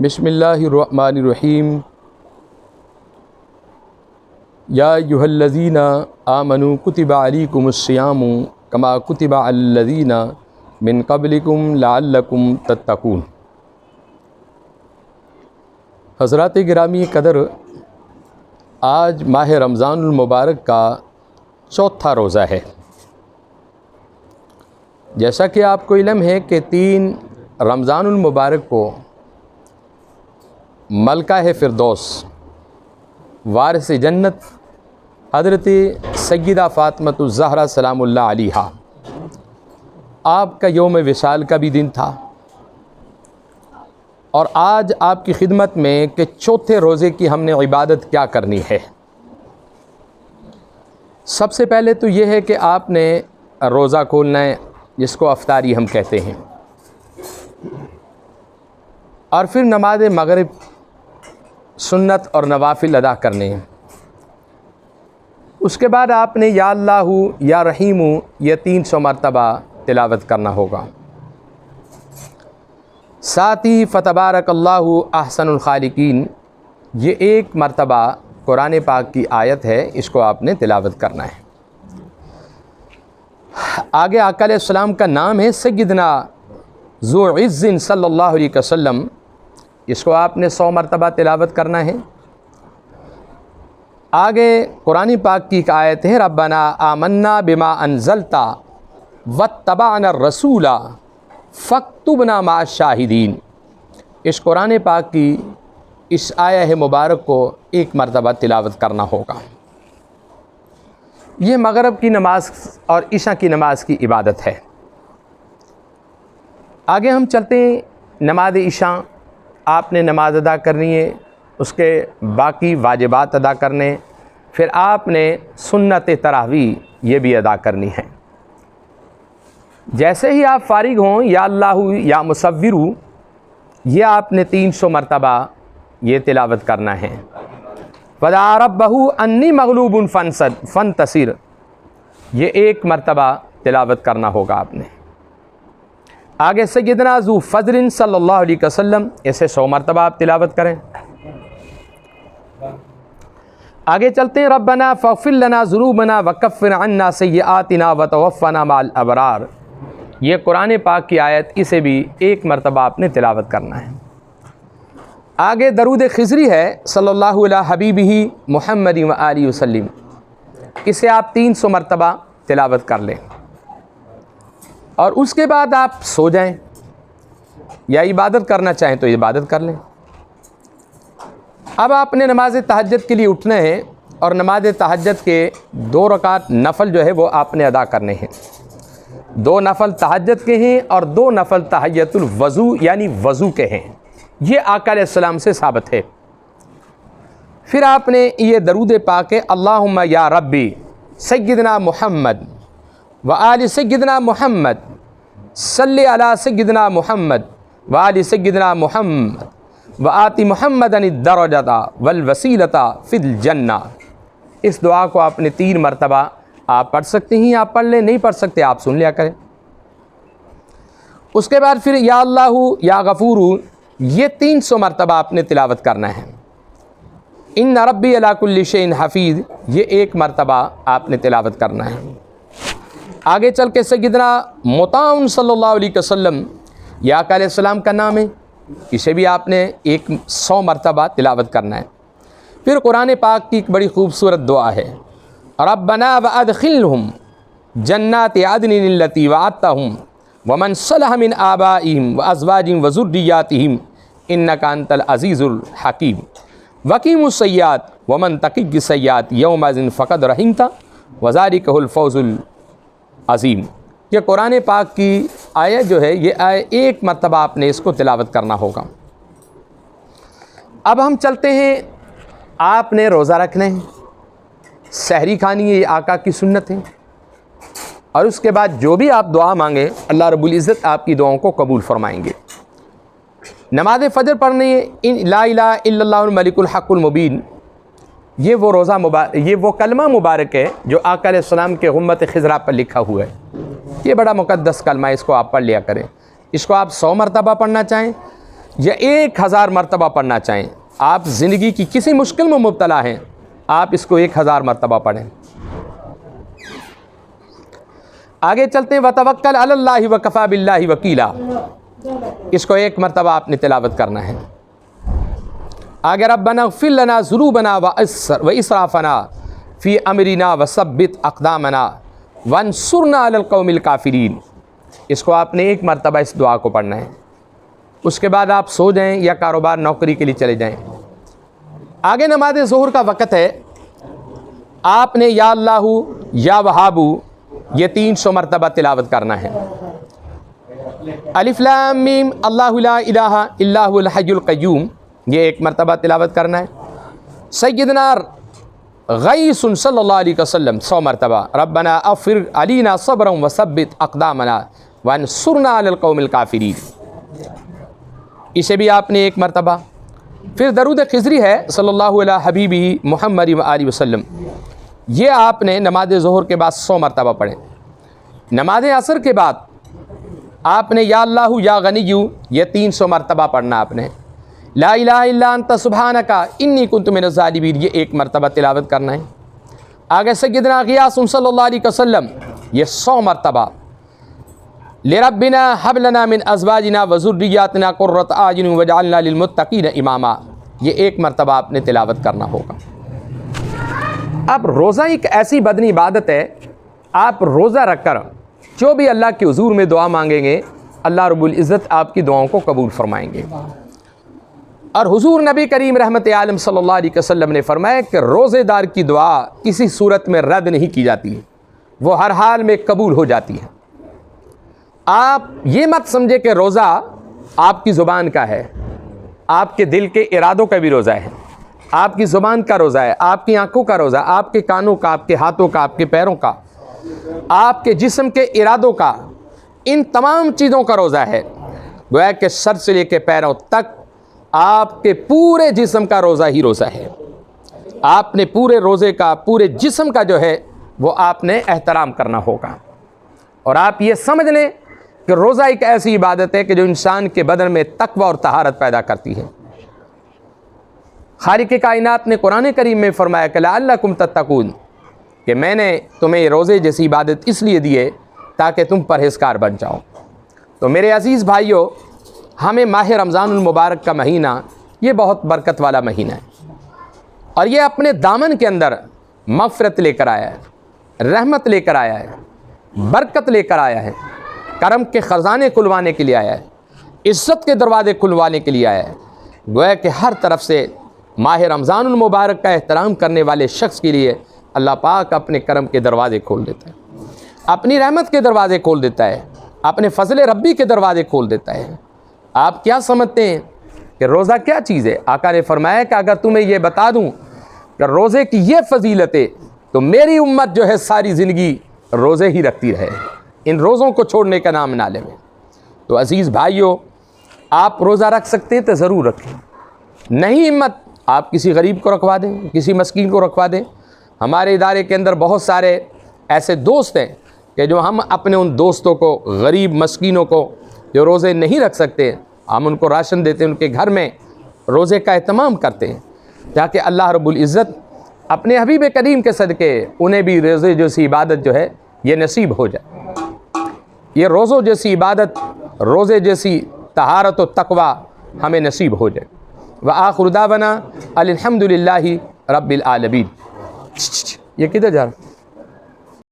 بسم اللہ الرحمن الرحیم یا ایھا الذین آمنوا کتب علیکم الصیام کما کتب علی الذین من قبلکم لعلکم تتقون۔ حضرات گرامی قدر، آج ماہ رمضان المبارک کا چوتھا روزہ ہے۔ جیسا کہ آپ کو علم ہے کہ 3 رمضان المبارک کو ملکہ فردوس وارث جنت حضرت سیدہ فاطمۃ الزہرا سلام اللہ علیہا آپ کا یوم وصال کا بھی دن تھا، اور آج آپ کی خدمت میں کہ چوتھے روزے کی ہم نے عبادت کیا کرنی ہے۔ سب سے پہلے تو یہ ہے کہ آپ نے روزہ کھولنا ہے، جس کو افطاری ہم کہتے ہیں، اور پھر نماز مغرب سنت اور نوافل ادا کرنے ہیں۔ اس کے بعد آپ نے یا اللہ یا رحیم یہ 300 مرتبہ تلاوت کرنا ہوگا۔ ساتھ ہی فتبارک اللہ احسن الخالقین یہ 1 مرتبہ قرآن پاک کی آیت ہے، اس کو آپ نے تلاوت کرنا ہے۔ آگے آقا علیہ السلام کا نام ہے سیدنا ذو عز صلی اللہ علیہ وسلم، اس کو آپ نے 100 مرتبہ تلاوت کرنا ہے۔ آگے قرآن پاک کی ایک آیت ہے ربنا آمنا بما انزلت واتبعنا الرسول فاکتبنا مع الشاہدین۔ اس قرآن پاک کی اس آیہ مبارک کو 1 مرتبہ تلاوت کرنا ہوگا۔ یہ مغرب کی نماز اور عشاء کی نماز کی عبادت ہے۔ آگے ہم چلتے ہیں نماز عشاء۔ آپ نے نماز ادا کرنی ہے، اس کے باقی واجبات ادا کرنے، پھر آپ نے سنت تراویح یہ بھی ادا کرنی ہے۔ جیسے ہی آپ فارغ ہوں یا اللہ یا مصور یہ آپ نے 300 مرتبہ یہ تلاوت کرنا ہے۔ وَدَعَا رَبَّهُ أَنِّي مَغْلُوبٌ فَانتَصِرْ یہ 1 مرتبہ تلاوت کرنا ہوگا آپ نے۔ آگے سیدنا ذو فضل صلی اللہ علیہ وسلم اسے 100 مرتبہ آپ تلاوت کریں۔ آگے چلتے ہیں ربنا فاغفر لنا ذنوبنا وکفر عنا سیئاتنا وتوفنا مع الابرار یہ قرآن پاک کی آیت، اسے بھی 1 مرتبہ آپ نے تلاوت کرنا ہے۔ آگے درود خضری ہے صلی اللہ علیہ حبیبہ محمد وآلہ وسلم، اسے آپ 300 مرتبہ تلاوت کر لیں، اور اس کے بعد آپ سو جائیں، یا عبادت کرنا چاہیں تو عبادت کر لیں۔ اب آپ نے نماز تہجد کے لیے اٹھنا ہے، اور نماز تہجد کے 2 رکعت نفل جو ہے وہ آپ نے ادا کرنے ہیں۔ 2 نفل تہجد کے ہیں اور 2 نفل تحیۃ الوضو یعنی وضو کے ہیں، یہ آقا علیہ السلام سے ثابت ہے۔ پھر آپ نے یہ درود پاک ہے اللہم یا ربی سیدنا محمد وآل سیدنا محمد صلی علی سیدنا محمد وآل سیدنا محمد وآتی محمدا الدرجۃ والوسیلۃ فی الجنہ، اس دعا کو آپ نے 3 مرتبہ آپ پڑھ سکتے ہیں، آپ پڑھ لیں، نہیں پڑھ سکتے آپ سن لیا کریں۔ اس کے بعد پھر یا اللہ یا غفور یہ 300 مرتبہ آپ نے تلاوت کرنا ہے۔ ان ربی علی کل شیء حفیظ یہ 1 مرتبہ آپ نے تلاوت کرنا ہے۔ آگے چل کے سیدنا مطاع صلی اللہ علیہ وسلم یہ آقا علیہ السلام کا نام ہے، اسے بھی آپ نے 100 مرتبہ تلاوت کرنا ہے۔ پھر قرآن پاک کی ایک بڑی خوبصورت دعا ہے ربنا وادخلہم جنات عدن التی وعدتہم ومن صلح من آبائہم وازواجہم وذریاتہم انک انت العزیز الحکیم وقیم السیئات ومن تقی السیئات یومئذ فقد رحمتہ وذالک الفوز العظیم۔ یہ قرآن پاک کی آیت جو ہے یہ 1 مرتبہ آپ نے اس کو تلاوت کرنا ہوگا۔ اب ہم چلتے ہیں، آپ نے روزہ رکھنا ہے، سحری کھانی ہے، یہ آقا کی سنت ہے، اور اس کے بعد جو بھی آپ دعا مانگیں اللہ رب العزت آپ کی دعاؤں کو قبول فرمائیں گے۔ نماز فجر پڑھنی ہے، لا الہ الا اللہ الملک الحق المبین یہ وہ روزہ یہ وہ کلمہ مبارک ہے جو آقا علیہ السلام کے غمت خضرا پر لکھا ہوا ہے۔ یہ بڑا مقدس کلمہ ہے، اس کو آپ پڑھ لیا کریں۔ اس کو آپ 100 مرتبہ پڑھنا چاہیں یا 1000 مرتبہ پڑھنا چاہیں، آپ زندگی کی کسی مشکل میں مبتلا ہیں، آپ اس کو 1000 مرتبہ پڑھیں۔ آگے چلتے ہیں، وتوکل علی اللہ وکفی باللہ وکیلا، اس کو 1 مرتبہ آپ نے تلاوت کرنا ہے۔ آگے ربنا اغفر لنا ذنوبنا واسرافنا فی امرنا وثبت اقدامنا وانصرنا علی القوم الکافرین، اس کو آپ نے 1 مرتبہ اس دعا کو پڑھنا ہے۔ اس کے بعد آپ سو جائیں یا کاروبار نوکری کے لیے چلے جائیں۔ آگے نماز ظہر کا وقت ہے، آپ نے یا اللہ یا وہاب یہ 300 مرتبہ تلاوت کرنا ہے۔ الف لام میم اللہ لا الہ الا هو الحی القیوم، یہ 1 مرتبہ تلاوت کرنا ہے۔ سیدنا غیث صلی اللہ علیہ وسلم 100 مرتبہ، ربنا افر علینا صبرا وثبت اقدامنا وانصرنا علی القوم الکافرین، اسے بھی آپ نے 1 مرتبہ۔ پھر درود خضری ہے صلی اللہ علیہ حبیبہ محمد وآلہ وسلم، یہ آپ نے نماز ظہر کے بعد 100 مرتبہ پڑھیں۔ نماز عصر کے بعد آپ نے یا اللہ یا غنی یہ 300 مرتبہ پڑھنا آپ نے۔ لا الہ الا انت سبحانک انی کنت من الظالمین، یہ 1 مرتبہ تلاوت کرنا ہے۔ آگے سیدنا غیاث صلی اللہ علیہ وسلم یہ 100 مرتبہ، لربنا حب لنا من ازواجنا وذریاتنا قرۃ اعین واجعلنا للمتقین اماما، یہ 1 مرتبہ آپ نے تلاوت کرنا ہوگا۔ اب روزہ ایک ایسی بدنی عبادت ہے، آپ روزہ رکھ کر جو بھی اللہ کے حضور میں دعا مانگیں گے، اللہ رب العزت آپ کی دعاؤں کو قبول فرمائیں گے۔ اور حضور نبی کریم رحمت عالم صلی اللہ علیہ وسلم نے فرمایا کہ روزے دار کی دعا کسی صورت میں رد نہیں کی جاتی، وہ ہر حال میں قبول ہو جاتی ہے۔ آپ یہ مت سمجھے کہ روزہ آپ کی زبان کا ہے، آپ کے دل کے ارادوں کا بھی روزہ ہے، آپ کی زبان کا روزہ ہے، آپ کی آنکھوں کا روزہ، آپ کے کانوں کا، آپ کے ہاتھوں کا، آپ کے پیروں کا، آپ کے جسم کے ارادوں کا، ان تمام چیزوں کا روزہ ہے۔ گویا کہ سر سے لے کے پیروں تک آپ کے پورے جسم کا روزہ ہی روزہ ہے۔ آپ نے پورے روزے کا، پورے جسم کا جو ہے وہ آپ نے احترام کرنا ہوگا۔ اور آپ یہ سمجھ لیں کہ روزہ ایک ایسی عبادت ہے کہ جو انسان کے بدن میں تقوی اور طہارت پیدا کرتی ہے۔ خالق کائنات نے قرآن کریم میں فرمایا کہ لعلکم تتقون، کہ میں نے تمہیں روزے جیسی عبادت اس لیے دی ہے تاکہ تم پرہیزگار بن جاؤ۔ تو میرے عزیز بھائیوں، ہمیں ماہ رمضان المبارک کا مہینہ یہ بہت برکت والا مہینہ ہے، اور یہ اپنے دامن کے اندر مغفرت لے کر آیا ہے، رحمت لے کر آیا ہے، برکت لے کر آیا ہے، کرم کے خزانے کھلوانے کے لیے آیا ہے، عزت کے دروازے کھلوانے کے لیے آیا ہے۔ گویا کہ ہر طرف سے ماہ رمضان المبارک کا احترام کرنے والے شخص کے لیے اللہ پاک اپنے کرم کے دروازے کھول دیتا ہے، اپنی رحمت کے دروازے کھول دیتا ہے، اپنے فضل ربی کے دروازے کھول دیتا ہے۔ آپ کیا سمجھتے ہیں کہ روزہ کیا چیز ہے؟ آقا نے فرمایا کہ اگر تمہیں یہ بتا دوں کہ روزے کی یہ فضیلت ہے تو میری امت جو ہے ساری زندگی روزے ہی رکھتی رہے، ان روزوں کو چھوڑنے کا نام نہ لے۔ تو عزیز بھائیوں، آپ روزہ رکھ سکتے ہیں تو ضرور رکھیں، نہیں ہمت آپ کسی غریب کو رکھوا دیں، کسی مسکین کو رکھوا دیں۔ ہمارے ادارے کے اندر بہت سارے ایسے دوست ہیں کہ جو ہم اپنے ان دوستوں کو، غریب مسکینوں کو جو روزے نہیں رکھ سکتے، ہم ان کو راشن دیتے ہیں، ان کے گھر میں روزے کا اہتمام کرتے ہیں تاکہ اللہ رب العزت اپنے حبیب کریم کے صدقے انہیں بھی روزے جیسی عبادت جو ہے یہ نصیب ہو جائے۔ یہ روزوں جیسی عبادت، روزے جیسی طہارت و تقوی ہمیں نصیب ہو جائے۔ وآخر دعوانا الحمد للہ رب العالمین۔ یہ کدھر جا رہا ہے؟